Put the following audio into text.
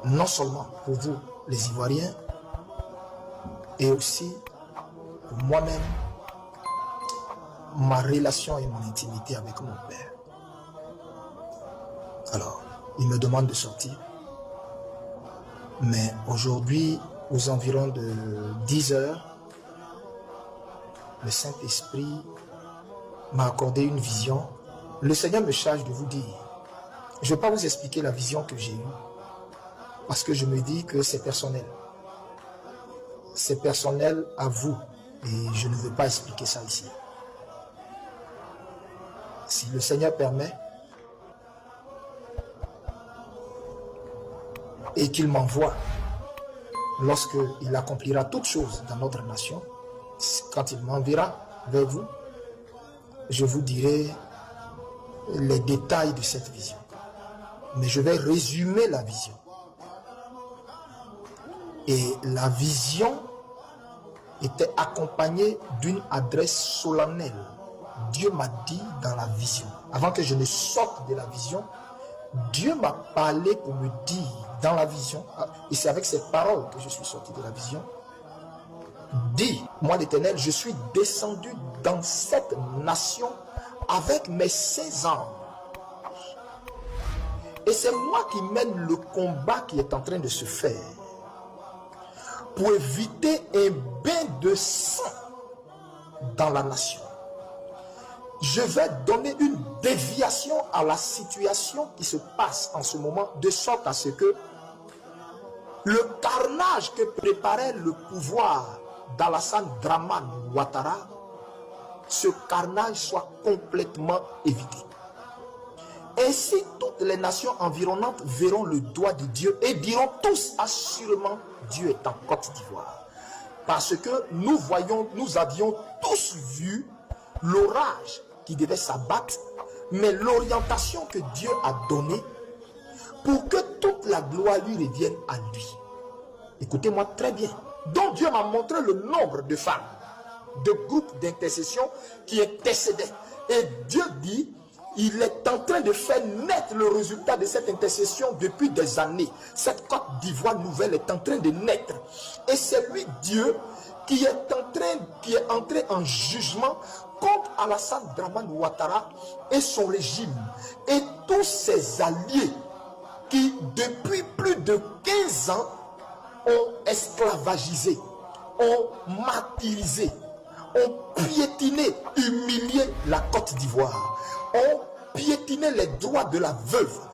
non seulement pour vous, les Ivoiriens, et aussi pour moi-même, ma relation et mon intimité avec mon père. Alors, il me demande de sortir. Mais aujourd'hui, aux environs de 10 heures, le Saint-Esprit m'a accordé une vision. Le Seigneur me charge de vous dire. Je ne vais pas vous expliquer la vision que j'ai eue. Parce que je me dis que c'est personnel. C'est personnel à vous. Et je ne veux pas expliquer ça ici. Si le Seigneur permet, et qu'il m'envoie lorsqu'il accomplira toutes choses dans notre nation, quand il m'enverra vers vous, je vous dirai les détails de cette vision. Mais je vais résumer la vision. Et la vision était accompagnée d'une adresse solennelle. Dieu m'a dit dans la vision, avant que je ne sorte de la vision, Dieu m'a parlé pour me dire dans la vision, et c'est avec ces paroles que je suis sorti de la vision, dis, moi l'Éternel, je suis descendu dans cette nation avec mes 16 ans. Et c'est moi qui mène le combat qui est en train de se faire pour éviter un bain de sang dans la nation. Je vais donner une déviation à la situation qui se passe en ce moment, de sorte à ce que le carnage que préparait le pouvoir d'Alassane Dramane Ouattara, ce carnage soit complètement évité. Ainsi, toutes les nations environnantes verront le doigt de Dieu et diront tous assurément, Dieu est en Côte d'Ivoire. Parce que nous avions tous vu l'orage qui devait s'abattre, mais l'orientation que Dieu a donnée pour que toute la gloire lui revienne à lui. Écoutez-moi très bien. Donc Dieu m'a montré le nombre de femmes, de groupes d'intercession qui intercédaient. Et Dieu dit, il est en train de faire naître le résultat de cette intercession depuis des années. Cette Côte d'Ivoire nouvelle est en train de naître. Et c'est lui, Dieu, qui est entré en jugement contre Alassane Dramane Ouattara et son régime et tous ses alliés qui depuis plus de 15 ans ont esclavagisé, ont martyrisé, ont piétiné, humilié la Côte d'Ivoire, ont piétiné les droits de la veuve,